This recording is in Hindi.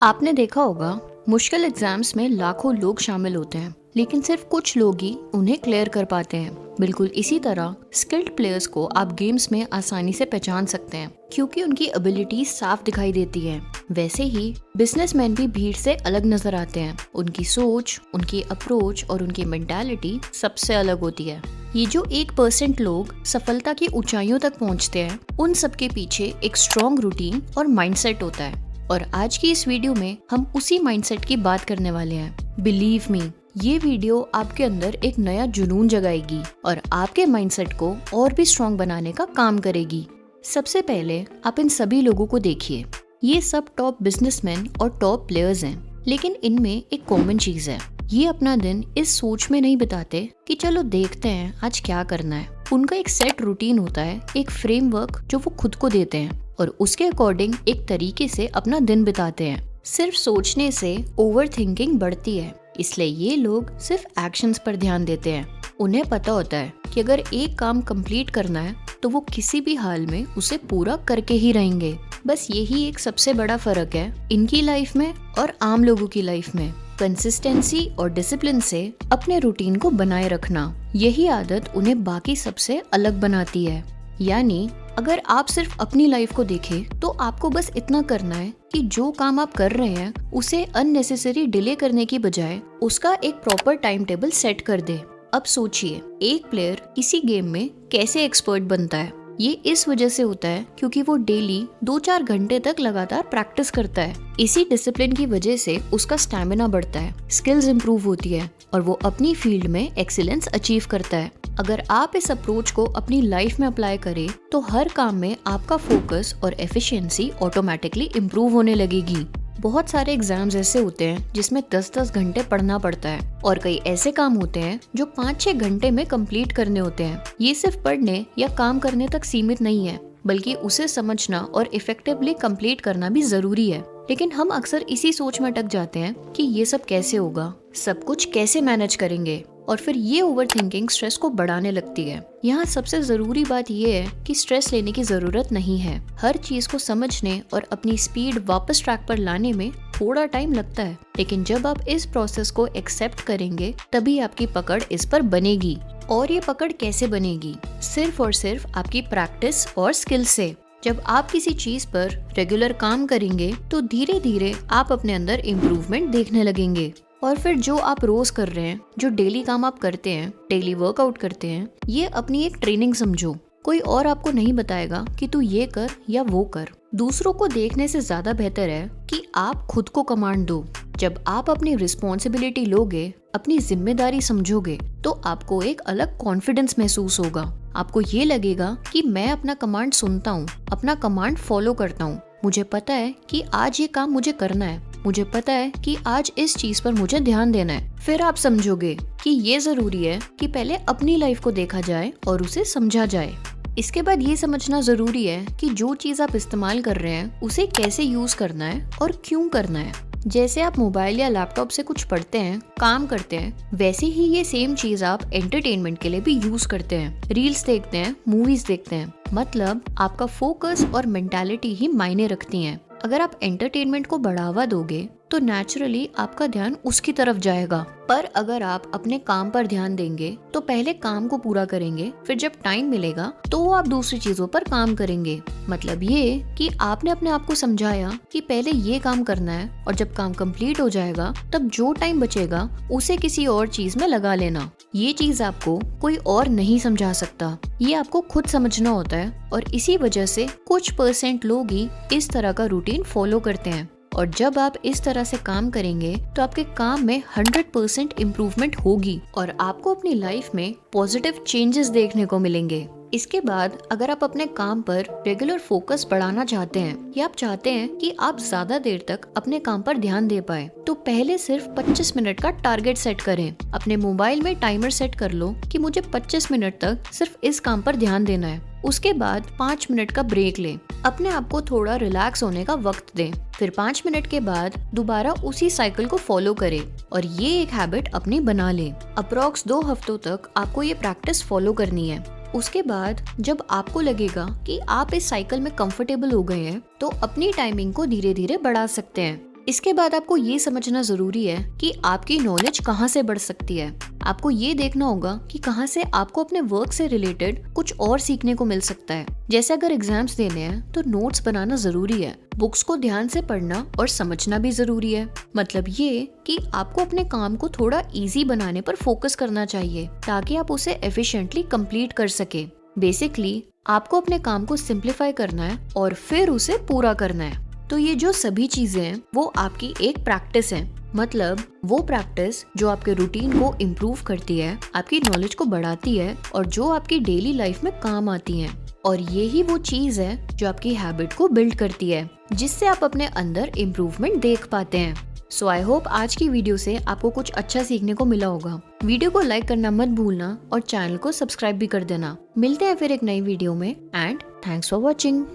आपने देखा होगा, मुश्किल एग्जाम्स में लाखों लोग शामिल होते हैं, लेकिन सिर्फ कुछ लोग ही उन्हें क्लियर कर पाते हैं। बिल्कुल इसी तरह स्किल्ड प्लेयर्स को आप गेम्स में आसानी से पहचान सकते हैं, क्योंकि उनकी एबिलिटी साफ दिखाई देती है। वैसे ही बिजनेसमैन भी भीड़ से अलग नजर आते हैं। उनकी सोच, उनकी अप्रोच और उनकी मेंटालिटी सबसे अलग होती है। ये जो 1% लोग सफलता की ऊंचाइयों तक पहुंचते हैं, उन सबके पीछे एक स्ट्रॉन्ग रूटीन और माइंडसेट होता है। और आज की इस वीडियो में हम उसी माइंडसेट की बात करने वाले हैं। बिलीव मी, ये वीडियो आपके अंदर एक नया जुनून जगाएगी और आपके माइंडसेट को और भी स्ट्रॉन्ग बनाने का काम करेगी। सबसे पहले आप इन सभी लोगों को देखिए। ये सब टॉप बिजनेसमैन और टॉप प्लेयर्स हैं, लेकिन इनमें एक कॉमन चीज है। ये अपना दिन इस सोच में नहीं बिताते कि चलो देखते हैं आज क्या करना है। उनका एक सेट रूटीन होता है, एक फ्रेमवर्क जो वो खुद को देते हैं और उसके अकॉर्डिंग एक तरीके से अपना दिन बिताते हैं। सिर्फ सोचने से ओवर थिंकिंग बढ़ती है, इसलिए ये लोग सिर्फ एक्शंस पर ध्यान देते हैं। उन्हें पता होता है कि अगर एक काम कंप्लीट करना है तो वो किसी भी हाल में उसे पूरा करके ही रहेंगे। बस यही एक सबसे बड़ा फर्क है इनकी लाइफ में और आम लोगों की लाइफ में। कंसिस्टेंसी और डिसिप्लिन से अपने रूटीन को बनाए रखना, यही आदत उन्हें बाकी सबसे अलग बनाती है। यानी अगर आप सिर्फ अपनी लाइफ को देखें तो आपको बस इतना करना है कि जो काम आप कर रहे हैं उसे अननेसेसरी डिले करने की बजाय उसका एक प्रॉपर टाइम टेबल सेट कर दे। अब सोचिए, एक प्लेयर किसी गेम में कैसे एक्सपर्ट बनता है। ये इस वजह से होता है क्योंकि वो डेली 2-4 घंटे तक लगातार प्रैक्टिस करता है। इसी डिसिप्लिन की वजह से उसका स्टैमिना बढ़ता है, स्किल्स इंप्रूव होती है और वो अपनी फील्ड में एक्सीलेंस अचीव करता है। अगर आप इस अप्रोच को अपनी लाइफ में अप्लाई करें तो हर काम में आपका फोकस और एफिशिएंसी ऑटोमेटिकली इम्प्रूव होने लगेगी। बहुत सारे एग्जाम्स ऐसे होते हैं जिसमें 10-10 घंटे पढ़ना पड़ता है और कई ऐसे काम होते हैं जो 5-6 घंटे में कंप्लीट करने होते हैं। ये सिर्फ पढ़ने या काम करने तक सीमित नहीं है, बल्कि उसे समझना और इफेक्टिवली कंप्लीट करना भी जरूरी है। लेकिन हम अक्सर इसी सोच में अटक जाते हैं कि ये सब कैसे होगा, सब कुछ कैसे मैनेज करेंगे, और फिर ये ओवर थिंकिंग स्ट्रेस को बढ़ाने लगती है। यहाँ सबसे जरूरी बात ये है कि स्ट्रेस लेने की जरूरत नहीं है। हर चीज को समझने और अपनी स्पीड वापस ट्रैक पर लाने में थोड़ा टाइम लगता है, लेकिन जब आप इस प्रोसेस को एक्सेप्ट करेंगे तभी आपकी पकड़ इस पर बनेगी। और ये पकड़ कैसे बनेगी? सिर्फ और सिर्फ आपकी प्रैक्टिस और स्किल से। जब आप किसी चीज पर रेगुलर काम करेंगे तो धीरे धीरे आप अपने अंदर इम्प्रूवमेंट देखने लगेंगे। और फिर जो आप रोज कर रहे हैं, जो डेली काम आप करते हैं, डेली वर्कआउट करते हैं, ये अपनी एक ट्रेनिंग समझो। कोई और आपको नहीं बताएगा कि तू ये कर या वो कर। दूसरों को देखने से ज्यादा बेहतर है कि आप खुद को कमांड दो। जब आप अपनी रिस्पॉन्सिबिलिटी लोगे, अपनी जिम्मेदारी समझोगे, तो आपको एक अलग कॉन्फिडेंस महसूस होगा। आपको ये लगेगा कि मैं अपना कमांड सुनता हूँ, अपना कमांड फॉलो करता हूँ। मुझे पता है कि आज ये काम मुझे करना है, मुझे पता है कि आज इस चीज पर मुझे ध्यान देना है। फिर आप समझोगे कि ये जरूरी है कि पहले अपनी लाइफ को देखा जाए और उसे समझा जाए। इसके बाद ये समझना जरूरी है कि जो चीज आप इस्तेमाल कर रहे हैं उसे कैसे यूज करना है और क्यों करना है। जैसे आप मोबाइल या लैपटॉप से कुछ पढ़ते हैं, काम करते हैं, वैसे ही ये सेम चीज आप एंटरटेनमेंट के लिए भी यूज करते हैं। रील्स देखते हैं, मूवीज देखते हैं। मतलब आपका फोकस और मेंटालिटी ही मायने रखती हैं। अगर आप एंटरटेनमेंट को बढ़ावा दोगे तो नेचुरली आपका ध्यान उसकी तरफ जाएगा। पर अगर आप अपने काम पर ध्यान देंगे तो पहले काम को पूरा करेंगे, फिर जब टाइम मिलेगा तो आप दूसरी चीजों पर काम करेंगे। मतलब ये कि आपने अपने आप को समझाया कि पहले ये काम करना है और जब काम कंप्लीट हो जाएगा तब जो टाइम बचेगा उसे किसी और चीज में लगा लेना। ये चीज आपको कोई और नहीं समझा सकता, ये आपको खुद समझना होता है। और इसी वजह से कुछ % लोग ही इस तरह का रूटीन फॉलो करते हैं। और जब आप इस तरह से काम करेंगे तो आपके काम में 100% इम्प्रूवमेंट होगी और आपको अपनी लाइफ में पॉजिटिव चेंजेस देखने को मिलेंगे। इसके बाद अगर आप अपने काम पर रेगुलर फोकस बढ़ाना चाहते हैं या आप चाहते हैं कि आप ज्यादा देर तक अपने काम पर ध्यान दे पाए, तो पहले सिर्फ 25 मिनट का टारगेट सेट करें। अपने मोबाइल में टाइमर सेट कर लो कि मुझे 25 मिनट तक सिर्फ इस काम पर ध्यान देना है। उसके बाद 5 मिनट का ब्रेक लें, अपने आप को थोड़ा रिलैक्स होने का वक्त दें। फिर 5 मिनट के बाद दोबारा उसी साइकिल को फॉलो करें और ये एक हैबिट अपनी बना लें। अप्रॉक्स 2 हफ्तों तक आपको ये प्रैक्टिस फॉलो करनी है। उसके बाद जब आपको लगेगा कि आप इस साइकिल में कंफर्टेबल हो गए हैं तो अपनी टाइमिंग को धीरे धीरे बढ़ा सकते हैं। इसके बाद आपको ये समझना जरूरी है कि आपकी नॉलेज कहाँ से बढ़ सकती है। आपको ये देखना होगा कि कहाँ से आपको अपने वर्क से रिलेटेड कुछ और सीखने को मिल सकता है। जैसे अगर एग्जाम्स देने हैं तो नोट्स बनाना जरूरी है, बुक्स को ध्यान से पढ़ना और समझना भी जरूरी है। मतलब ये कि आपको अपने काम को थोड़ा इजी बनाने पर फोकस करना चाहिए ताकि आप उसे एफिशिएंटली कंप्लीट कर सके। बेसिकली आपको अपने काम को सिंप्लीफाई करना है और फिर उसे पूरा करना है। तो ये जो सभी चीजें हैं वो आपकी एक प्रैक्टिस है, मतलब वो प्रैक्टिस जो आपके रूटीन को इम्प्रूव करती है, आपकी नॉलेज को बढ़ाती है और जो आपकी डेली लाइफ में काम आती है। और ये ही वो चीज है जो आपकी हैबिट को बिल्ड करती है, जिससे आप अपने अंदर इम्प्रूवमेंट देख पाते हैं। सो आई होप आज की वीडियो से आपको कुछ अच्छा सीखने को मिला होगा। वीडियो को लाइक करना मत भूलना और चैनल को सब्सक्राइब भी कर देना। मिलते हैं फिर एक नई वीडियो में एंड थैंक्स फॉर वॉचिंग।